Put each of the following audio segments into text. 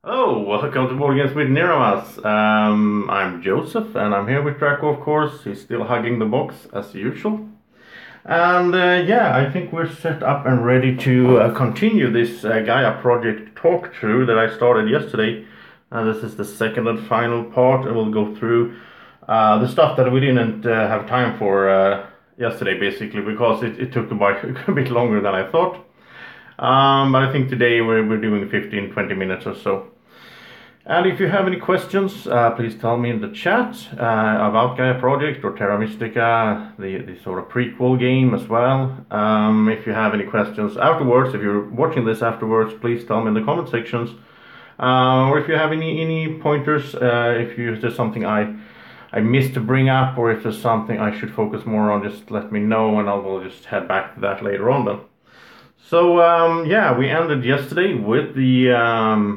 Hello, welcome to Board Games with Niramas. I'm Joseph, and I'm here with Draco, of course. He's still hugging the box, as usual. And yeah, I think we're set up and ready to continue this Gaia Project talk-through that I started yesterday. This is the second and final part, and we'll go through the stuff that we didn't have time for yesterday, basically, because it took a bit longer than I thought. But I think today we're doing 15-20 minutes or so. And if you have any questions, please tell me in the chat about Gaia Project or Terra Mystica, the sort of prequel game as well. If you have any questions afterwards, if you're watching this afterwards, please tell me in the comment sections. Or if you have any pointers, if there's something I missed to bring up, or if there's something I should focus more on, just let me know and I will just head back to that later on then. So yeah, we ended yesterday with the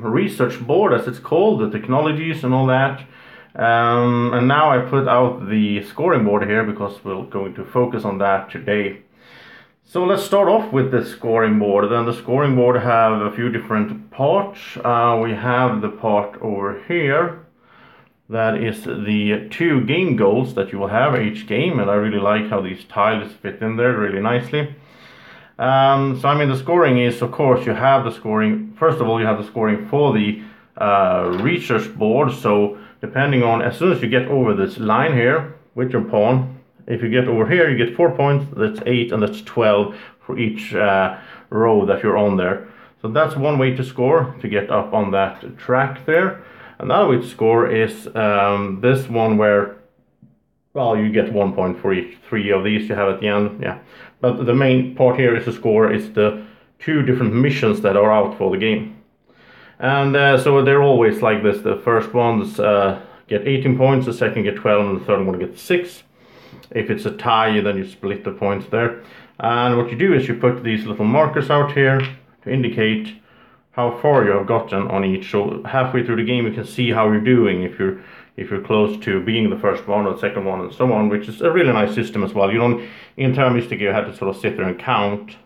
research board, as it's called, the technologies and all that. And now I put out the scoring board here because we're going to focus on that today. So let's start off with the scoring board. Then the scoring board have a few different parts. We have the part over here that is the 2 game goals that you will have each game, and I really like how these tiles fit in there really nicely. So I mean, the scoring is, of course, you have the scoring. First of all, you have the scoring for the research board. So depending on, as soon as you get over this line here with your pawn, if you get over here, you get 4 points. That's 8 and that's 12 for each row that you're on there. So that's one way to score, to get up on that track there. Another way to score is this one where, well, you get 1 point for each 3 of these you have at the end, yeah. But the main part here is to score is the 2 different missions that are out for the game. And so they're always like this. The first ones get 18 points, the second get 12, and the third one gets 6. If it's a tie, then you split the points there. And what you do is you put these little markers out here to indicate how far you have gotten on each. So halfway through the game you can see how you're doing, if you're close to being the first one or the second one and so on, which is a really nice system as well. You don't, in Terra Mystica you had to sort of sit there and count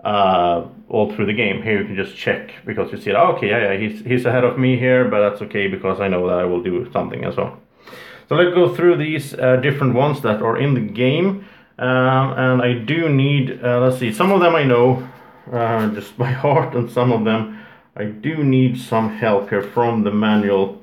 all through the game. Here you can just check because you see, oh, okay, yeah, he's ahead of me here, but that's okay because I know that I will do something as well. So let's go through these different ones that are in the game, and I do need, let's see, some of them I know just by heart, and some of them I do need some help here from the manual.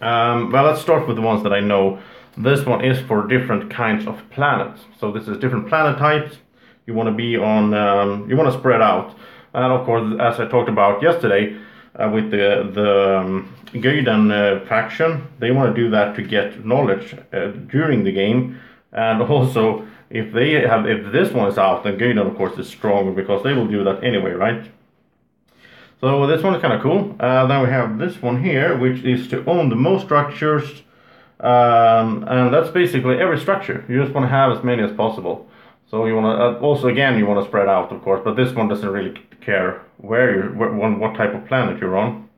Well, let's start with the ones that I know. This one is for different kinds of planets. So this is different planet types. You want to be on, you want to spread out. And of course, as I talked about yesterday, with the Gaiden faction, they want to do that to get knowledge during the game. And also, if this one is out, then Gaiden, of course, is stronger because they will do that anyway, right? So this one is kind of cool. Then we have this one here, which is to own the most structures, and that's basically every structure. You just want to have as many as possible. So you want to also, again, you want to spread out, of course, but this one doesn't really care what type of planet you're on.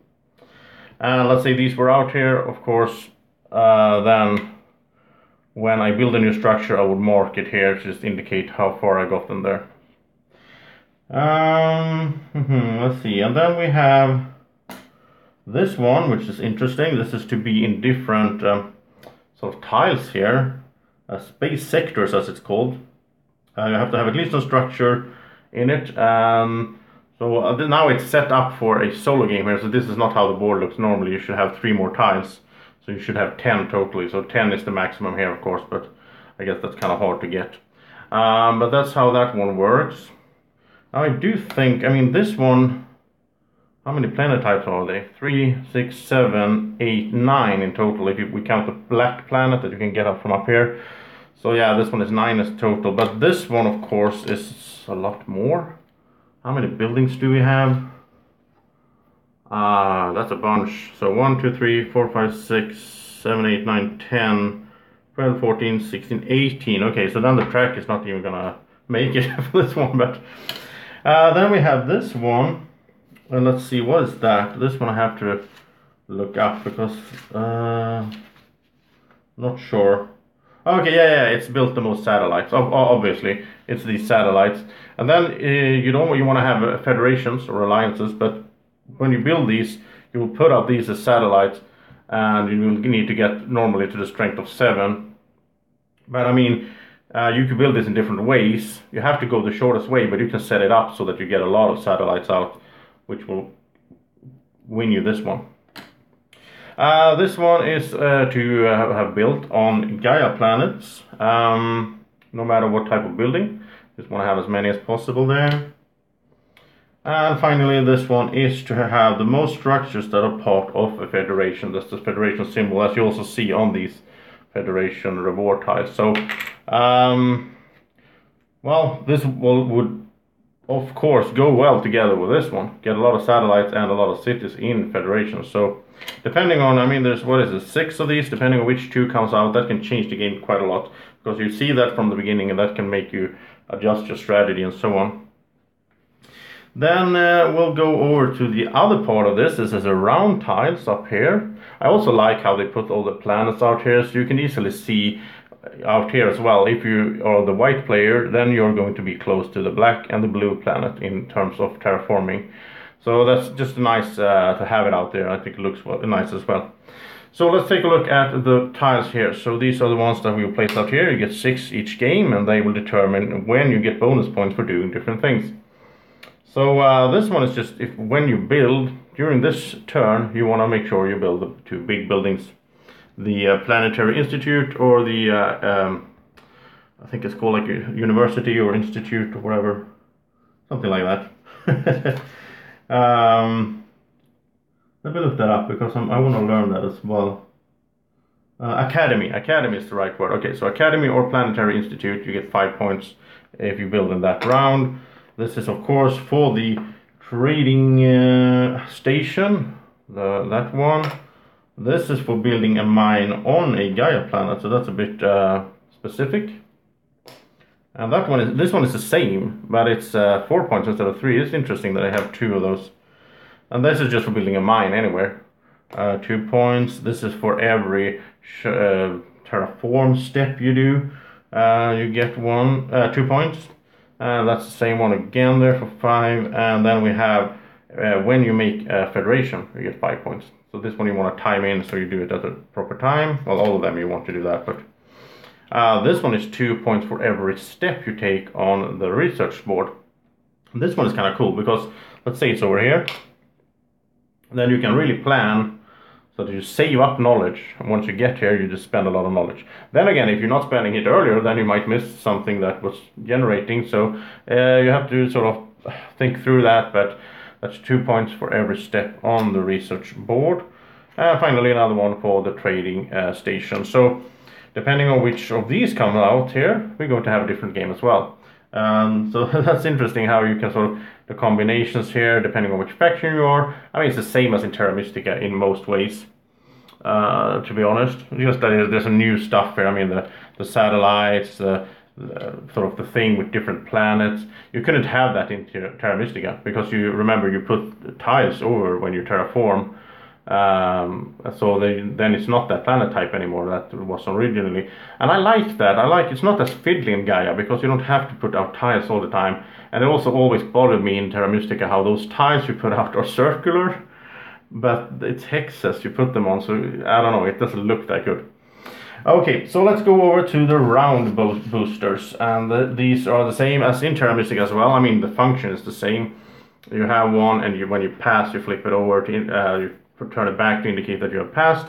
And let's say these were out here, of course. Then when I build a new structure, I would mark it here to just indicate how far I got in there. Let's see, and then we have this one, which is interesting. This is to be in different sort of tiles here, space sectors as it's called. You have to have at least a structure in it. So now it's set up for a solo game here, so this is not how the board looks. Normally you should have 3 more tiles, so you should have 10 totally. So 10 is the maximum here, of course, but I guess that's kind of hard to get. But that's how that one works. I do think, I mean, this one, how many planet types are they? 3, 6, 7, 8, 9 in total, if we count the black planet that you can get up from up here. So yeah, this one is 9 as total, but this one, of course, is a lot more. How many buildings do we have? That's a bunch. So 1, 2, 3, 4, 5, 6, 7, 8, 9, 10, 12, 14, 16, 18. Okay, so then the track is not even gonna make it for this one, but then we have this one, and let's see, what is that? This one I have to look up because not sure. Okay, yeah, it's built the most satellites. Obviously, it's these satellites, and then you want to have federations or alliances, but when you build these, you will put up these as satellites, and you will need to get normally to the strength of 7. But I mean, you can build this in different ways. You have to go the shortest way, but you can set it up so that you get a lot of satellites out, which will win you this one. This one is to have built on Gaia planets, no matter what type of building. Just want to have as many as possible there. And finally, this one is to have the most structures that are part of a federation. That's the federation symbol, as you also see on these federation reward tiles. So, well, this would of course go well together with this one. Get a lot of satellites and a lot of cities in federation. So, depending on, I mean, there's, what is it, 6 of these, depending on which 2 comes out, that can change the game quite a lot. Because you see that from the beginning, and that can make you adjust your strategy and so on. Then we'll go over to the other part of this. This is a round tiles up here. I also like how they put all the planets out here, so you can easily see out here as well. If you are the white player, then you're going to be close to the black and the blue planet in terms of terraforming. So that's just nice to have it out there. I think it looks nice as well. So let's take a look at the tiles here. So these are the ones that we will place out here. You get 6 each game, and they will determine when you get bonus points for doing different things. So this one is just when you build, during this turn, you want to make sure you build the 2 big buildings. The Planetary Institute, or the, I think it's called like a university or institute or whatever. Something like that. Let me look that up, because I want to learn that as well. Academy is the right word. Okay, so Academy or Planetary Institute, you get 5 points if you build in that round. This is of course for the trading station, that one. This is for building a mine on a Gaia planet, so that's a bit specific. And that one is, this one is the same, but it's 4 points instead of 3. It's interesting that I have 2 of those. And this is just for building a mine anywhere. 2 points. This is for every terraform step you do. You get 2 points. That's the same one again there for 5. And then we have when you make a federation, you get 5 points. So this one you want to time in, so you do it at the proper time. Well, all of them you want to do that, but this one is 2 points for every step you take on the research board. This one is kind of cool, because let's say it's over here. Then you can really plan so that you save up knowledge, and once you get here you just spend a lot of knowledge. Then again, if you're not spending it earlier, then you might miss something that was generating, so you have to sort of think through that. But that's 2 points for every step on the research board. And finally another one for the trading station. So depending on which of these come out here, we're going to have a different game as well. So that's interesting how you can sort of, the combinations here, depending on which faction you are. I mean, it's the same as in Terra Mystica in most ways, to be honest. Just that there's some new stuff here. I mean, the satellites, the sort of the thing with different planets. You couldn't have that in Terra Mystica, because you remember you put tiles over when you terraform. So then it's not that planet type anymore that was originally, and I like that. It's not as fiddly in Gaia, because you don't have to put out tiles all the time. And it also always bothered me in Terra Mystica how those tiles you put out are circular, but it's hexes you put them on, so I don't know, it doesn't look that good. Okay, so let's go over to the round boosters, and these are the same as in Terra Mystica as well. I mean, the function is the same. You have one, and when you pass, you flip it over to you turn it back to indicate that you have passed.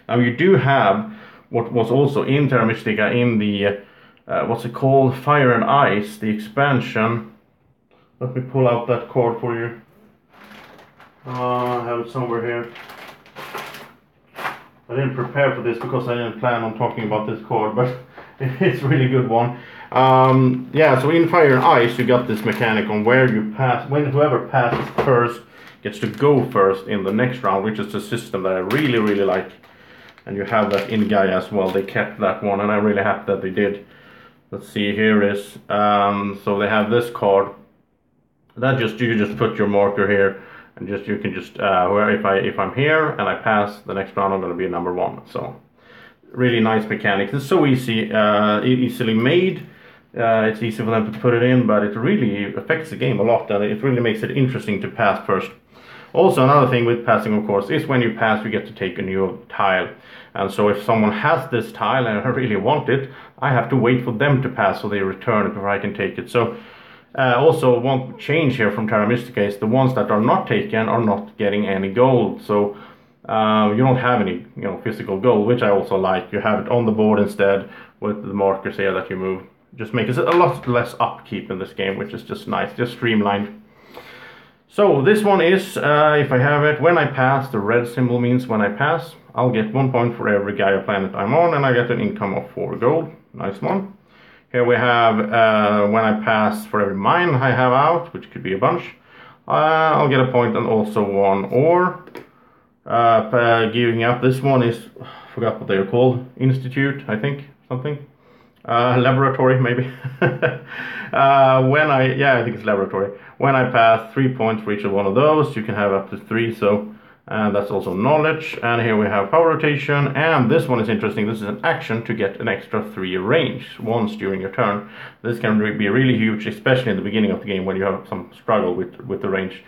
Now you do have what was also in Terra Mystica in the what's it called, Fire and Ice, the expansion. Let me pull out that card for you. I have it somewhere here. I didn't prepare for this because I didn't plan on talking about this card, but it's a really good one. Yeah, so in Fire and Ice you got this mechanic on where you pass, when whoever passes first gets to go first in the next round, which is a system that I really, really like. And you have that in Gaia as well. They kept that one, and I'm really happy that they did. Let's see, here is, so they have this card. That you just put your marker here, and you can just, if I'm here and I pass, the next round I'm going to be number 1. So, really nice mechanics. It's so easy, easily made. It's easy for them to put it in, but it really affects the game a lot, and it really makes it interesting to pass first. Also, another thing with passing, of course, is when you pass, you get to take a new tile. And so if someone has this tile and I really want it, I have to wait for them to pass so they return it before I can take it. So also one change here from Terra Mystica is the ones that are not taken are not getting any gold. So you don't have any physical gold, which I also like. You have it on the board instead with the markers here that you move. Just makes it a lot less upkeep in this game, which is just nice, just streamlined. So this one is, if I have it, when I pass, the red symbol means when I pass, I'll get 1 point for every Gaia planet I'm on, and I get an income of 4 gold. Nice one. Here we have, when I pass, for every mine I have out, which could be a bunch, I'll get a point and also 1 ore. Giving up, this one is, I forgot what they are called, Institute, I think, something. Laboratory, maybe. I think it's laboratory. When I pass, 3 points for each of one of those. You can have up to 3, so that's also knowledge. And here we have power rotation, and this one is interesting. This is an action to get an extra 3 range once during your turn. This can be really huge, especially in the beginning of the game when you have some struggle with the range.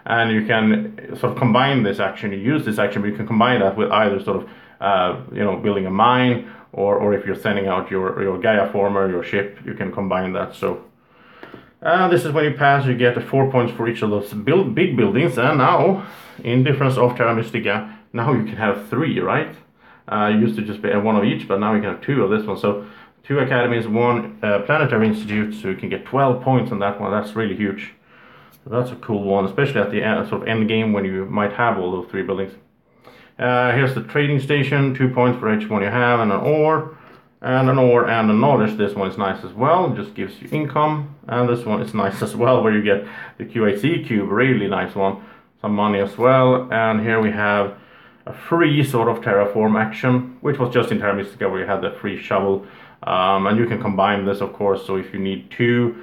And you can sort of combine this action. You use this action, but you can combine that with either sort of building a mine, or if you're sending out your Gaia former, your ship, you can combine that. So this is when you pass, you get 4 points for each of those big buildings. And now, in difference of Terra Mystica, now you can have 3, right? Used to just be 1 of each, but now you can have 2 of this one. So 2 academies, 1 planetary institute, so you can get 12 points on that one. That's really huge. So that's a cool one, especially at the sort of end game when you might have all those 3 buildings. Here's the trading station, 2 points for each one you have, and an ore, and a knowledge. This one is nice as well, just gives you income. And this one is nice as well, where you get the QAC cube, really nice one, some money as well. And here we have a free sort of terraform action, which was just in Terra Mystica, where you had the free shovel. And you can combine this, of course, so if you need 2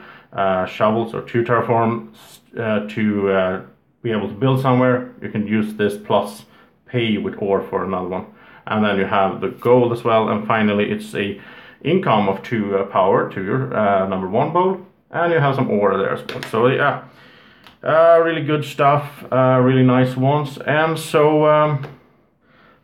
shovels or 2 terraforms to be able to build somewhere, you can use this plus pay with ore for another one. And then you have the gold as well, and finally it's a income of 2 power to your number 1 bowl, and you have some ore there as well. So yeah, really good stuff, really nice ones. And so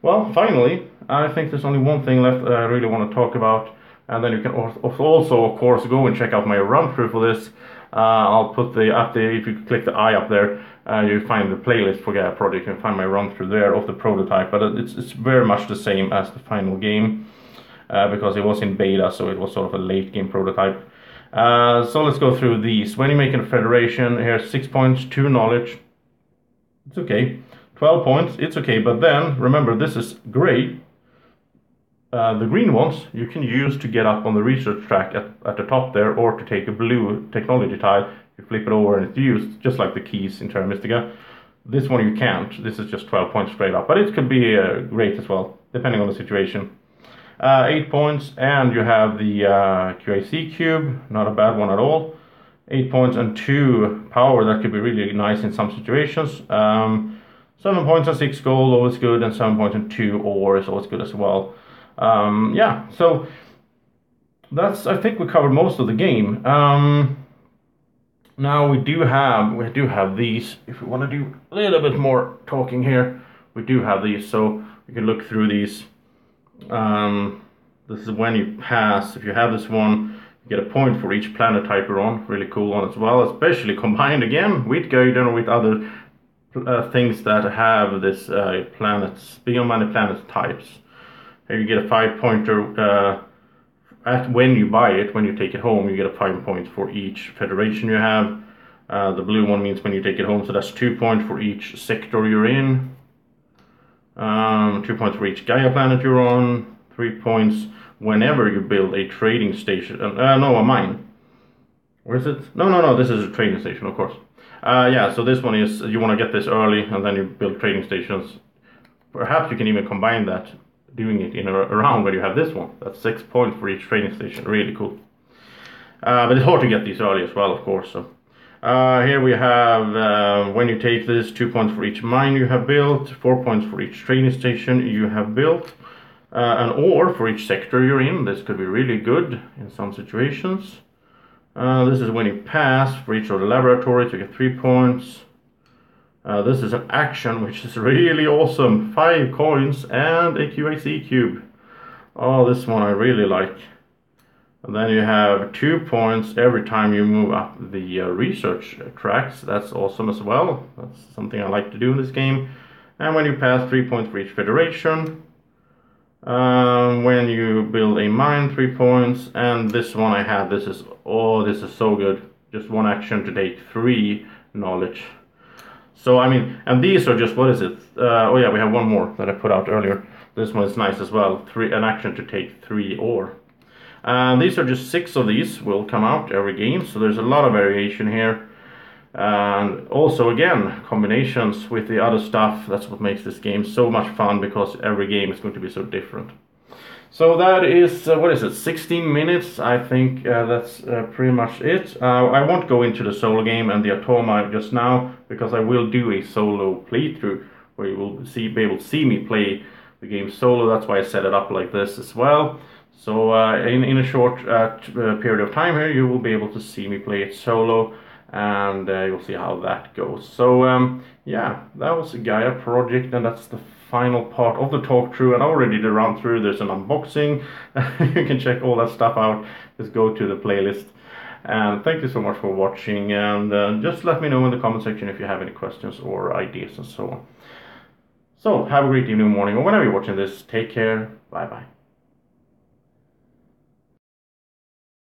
well, finally, I think there's only one thing left that I really want to talk about, and then you can also of course go and check out my run through for this. I'll put if you click the eye up there, you find the playlist for Gaia Project. You can find my run through there of the prototype, but it's very much the same as the final game, because it was in beta, so it was sort of a late game prototype. So let's go through these. When you make a federation, here's 6 points, 2 knowledge. It's okay. 12 points, it's okay, but then remember, this is gray. The green ones you can use to get up on the research track at the top there, or to take a blue technology tile. You flip it over and it's used, just like the keys in Terra Mystica. This one you can't. This is just 12 points straight up, but it could be great as well, depending on the situation. 8 points, and you have the QAC cube, not a bad one at all. 8 points and 2 power, that could be really nice in some situations. 7 points and 6 gold, always good, and 7 points and 2 ore is always good as well. Yeah, so I think we covered most of the game. Now we do have these. If we want to do a little bit more talking here, we do have these, so we can look through these. This is when you pass. If you have this one, you get a point for each planet type you're on. Really cool one as well, especially combined again with Gaia or with other things that have this planets, beyond many planet types. Here you get a 5-pointer when you buy it. When you take it home, you get a 5 points for each federation you have. The blue one means when you take it home, so that's 2 points for each sector you're in. 2 points for each Gaia planet you're on. 3 points whenever you build a trading station. No, a mine. Where is it? No, this is a trading station, of course. Yeah, so this one is, you want to get this early, and then you build trading stations. Perhaps you can even combine that, doing it in a round where you have this one. That's 6 points for each trading station. Really cool. But it's hard to get these early as well, of course. So here we have, when you take this, 2 points for each mine you have built, 4 points for each trading station you have built, an ore for each sector you're in. This could be really good in some situations. This is when you pass for each of the laboratories. You get 3 points. This is an action which is really awesome. 5 coins and a QAC cube. Oh, this one I really like. And then you have 2 points every time you move up the research tracks. That's awesome as well. That's something I like to do in this game. And when you pass, 3 points for each federation. When you build a mine, 3 points. And this one I have, this is so good. Just 1 action to take 3 knowledge. So I mean, and these are just, what is it? Oh yeah, we have 1 more that I put out earlier. This one is nice as well. An action to take 3 ore. And these are just 6 of these will come out every game, so there's a lot of variation here. And also again, combinations with the other stuff. That's what makes this game so much fun, because every game is going to be so different. So that is, what is it, 16 minutes? I think that's pretty much it. I won't go into the solo game and the Atoma just now, because I will do a solo playthrough where you will be able to see me play the game solo. That's why I set it up like this as well. So in a short period of time here, you will be able to see me play it solo, and you'll see how that goes. So yeah, that was a Gaia project, and that's the final part of the talk through. And I already did a run through. There's an unboxing. You can check all that stuff out. Just go to the playlist. And thank you so much for watching, and just let me know in the comment section if you have any questions or ideas and so on. So have a great evening, morning, or whenever you're watching this. Take care. Bye bye.